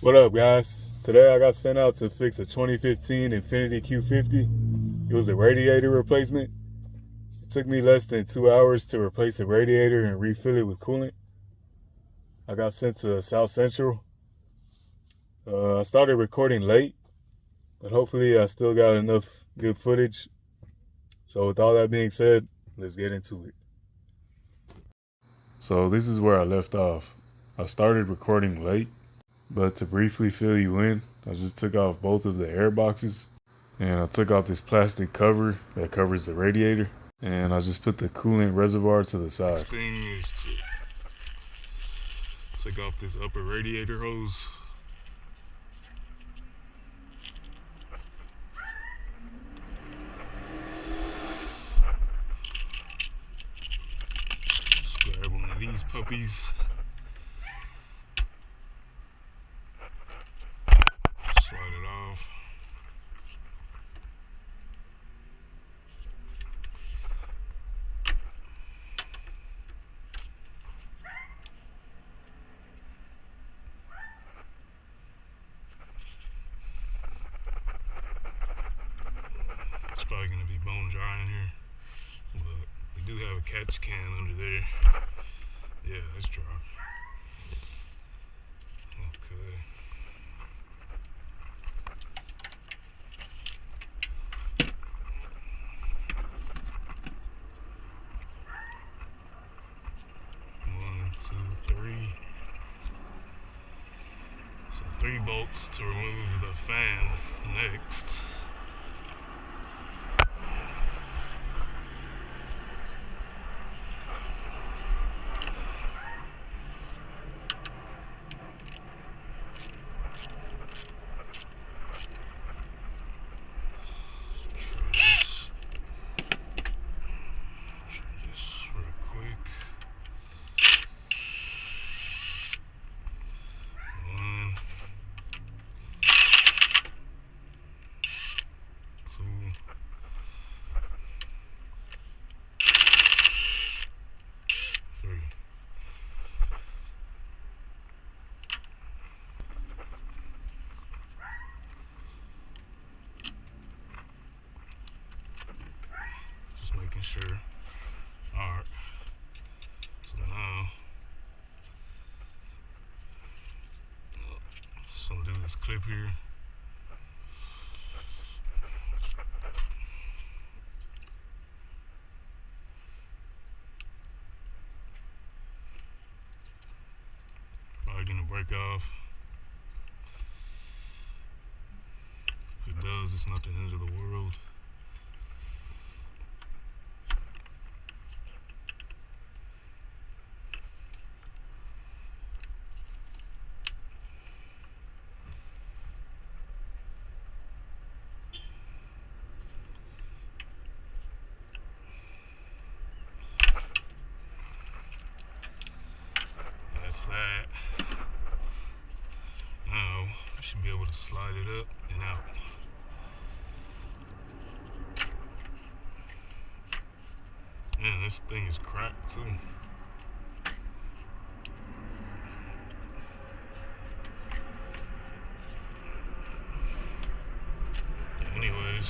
What up, guys? Today I got sent out to fix a 2015 Infiniti Q50. It was a radiator replacement. It took me less than 2 hours to replace the radiator and refill it with coolant. I got sent to South Central. I started recording late, but hopefully I still got enough good footage. So with all that being said, let's get into it. So this is where I left off. I started recording late, but to briefly fill you in, I just took off both of the air boxes and I took off this plastic cover that covers the radiator, and I just put the coolant reservoir to the side. Next thing is to take off this upper radiator hose. Just grab one of these puppies. Slide it off. It's probably going to be bone dry in here, but we do have a catch can under there. Yeah, it's dry. Okay. One, two, three. So 3 bolts to remove the fan next. Just making sure. Alright. So now, just undo this clip here. Probably gonna break off. If it does, it's not the end of the world. That's that. Now, I should be able to slide it up and out. Man, this thing is cracked too. Anyways,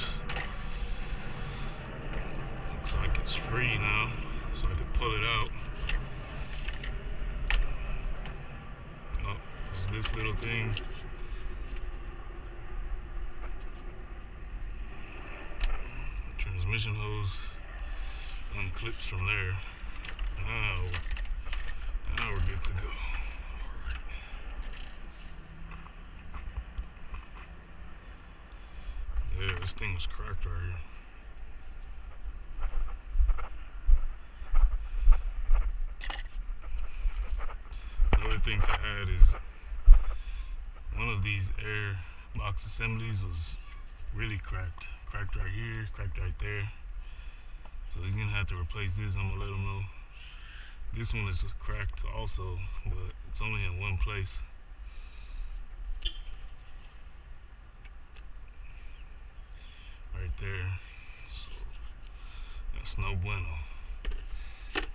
looks like it's free now, so I can pull it out. Oh, it's this little thing. Transmission hose unclips from there. Now we're good to go. Yeah, this thing was cracked right here. Another thing to add is one of these air box assemblies was really cracked. Cracked right here, cracked right there. So he's gonna have to replace this. I'm gonna let him know. This one is cracked also, but it's only in one place. Right there. So that's no bueno.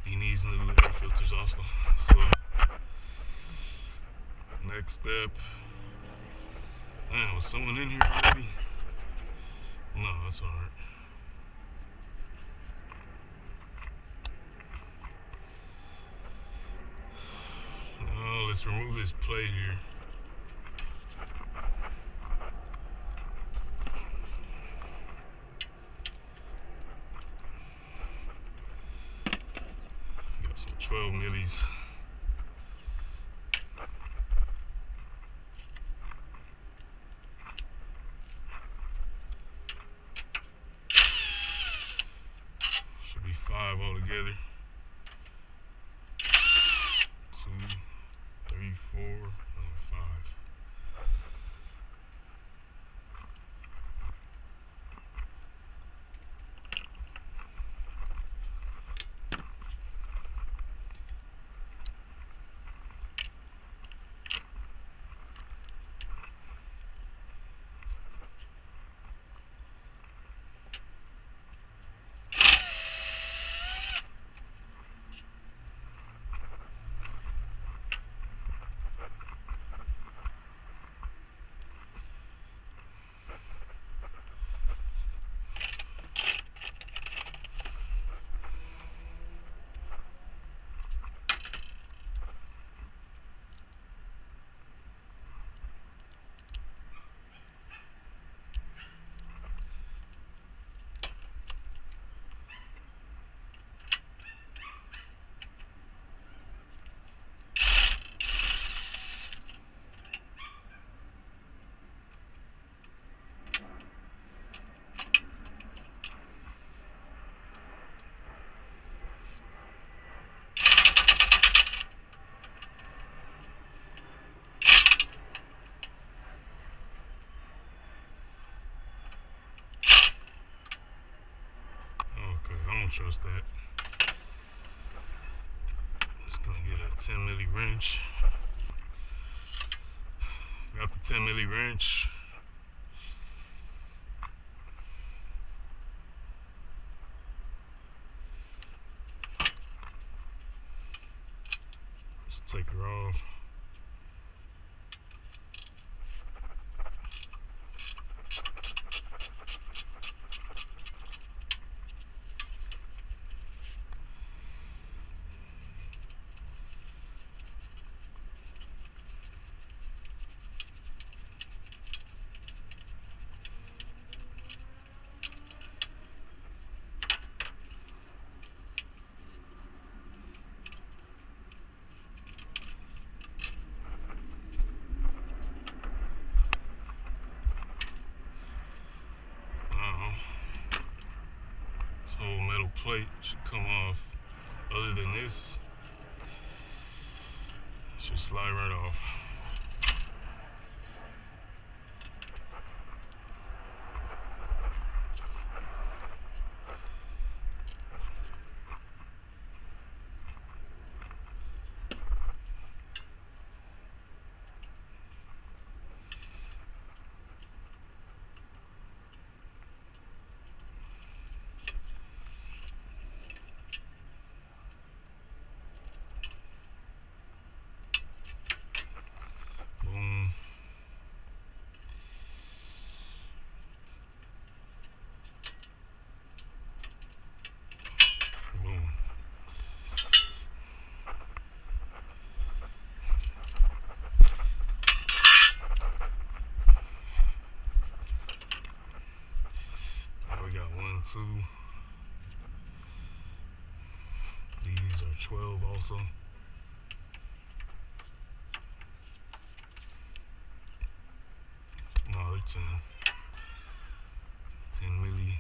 He needs new air filters also. So next step, Man, was someone in here already? No, that's alright. Now let's remove this plate here. Got some 12 millis. Should be 5 altogether. 2, 3, 4, and 5. I don't trust that. Just gonna get a 10 milli wrench. Got the 10 milli wrench. Let's take her off. Whole metal plate should come off. Other than this, it should slide right off. Two. These are 12 also. No, they're 10. 10 milli.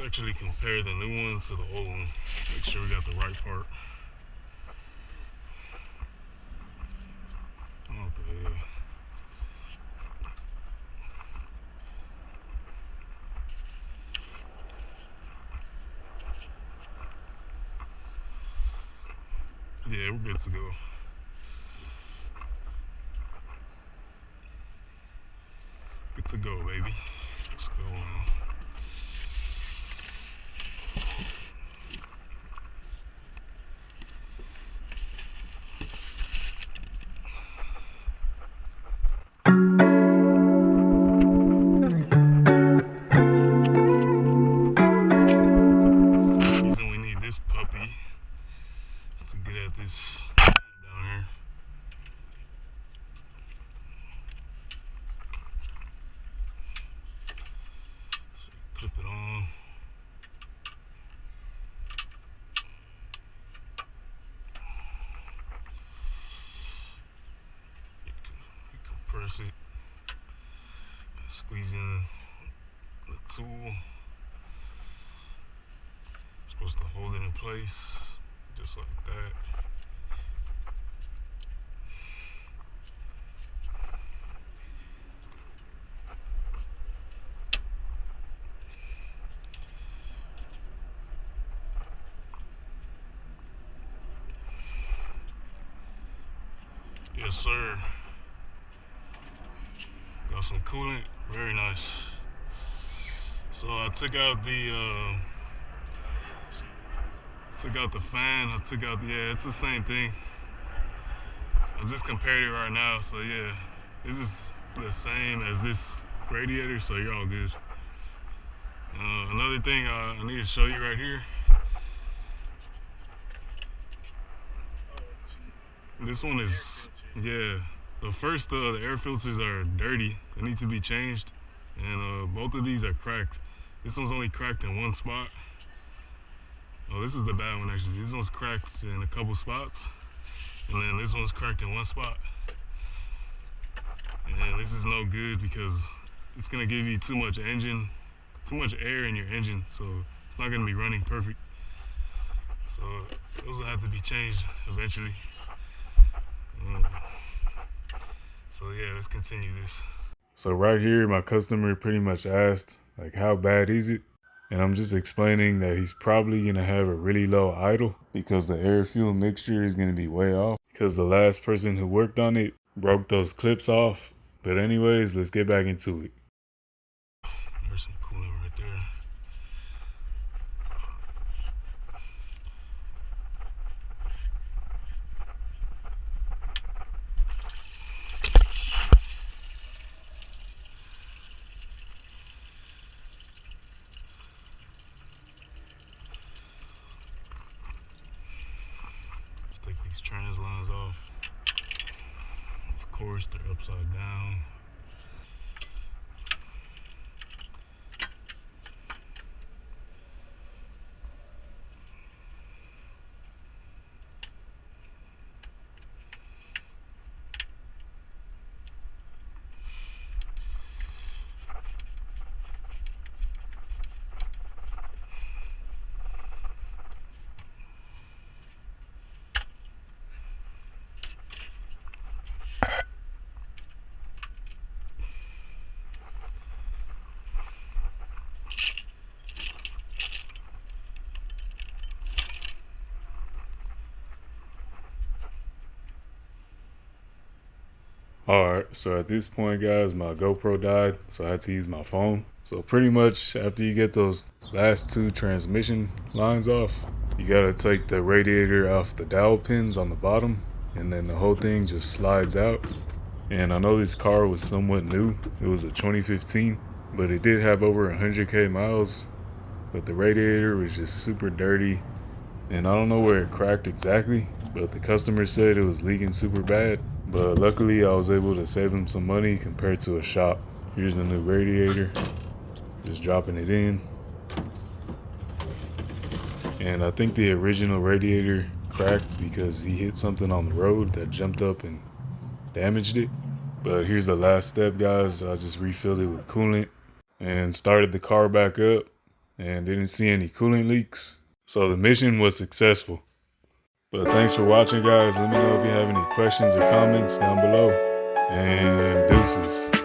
actually compare the new one to the old one. Make sure we got the right part. Okay. Yeah, we're good to go. Good to go, baby. Let's go on. This down here. So clip it on. You compress it. Squeeze in the tool. It's supposed to hold it in place, just like that. Yes, sir. Got some coolant, very nice. So I took out the fan. I took out yeah, it's the same thing. I just compared it right now, so yeah, this is the same as this radiator, so you're all good. Another thing I need to show you right here. This one is, yeah, the first, the air filters are dirty. They need to be changed, and both of these are cracked. This one's only cracked in one spot. Oh, this is the bad one actually. This one's cracked in a couple spots, and then this one's cracked in one spot. And this is no good because it's gonna give you too much air in your engine, so it's not gonna be running perfect. So those will have to be changed eventually. So yeah, let's continue this. So right here, my customer pretty much asked, like, how bad is it? And I'm just explaining that he's probably gonna have a really low idle because the air fuel mixture is gonna be way off because the last person who worked on it broke those clips off. But anyways, let's get back into it. There's some coolant right there. Let's take these trans lines off. Of course, they're upside down. Alright, so at this point, guys, my GoPro died, so I had to use my phone. So pretty much after you get those last two transmission lines off, you gotta take the radiator off the dowel pins on the bottom, and then the whole thing just slides out. And I know this car was somewhat new. It was a 2015, but it did have over 100k miles, but the radiator was just super dirty. And I don't know where it cracked exactly, but the customer said it was leaking super bad. But luckily I was able to save him some money compared to a shop. Here's the new radiator, just dropping it in. And I think the original radiator cracked because he hit something on the road that jumped up and damaged it. But here's the last step, guys. I just refilled it with coolant and started the car back up. and didn't see any coolant leaks. So the mission was successful. But thanks for watching, guys. Let me know if you have any questions or comments down below. And deuces.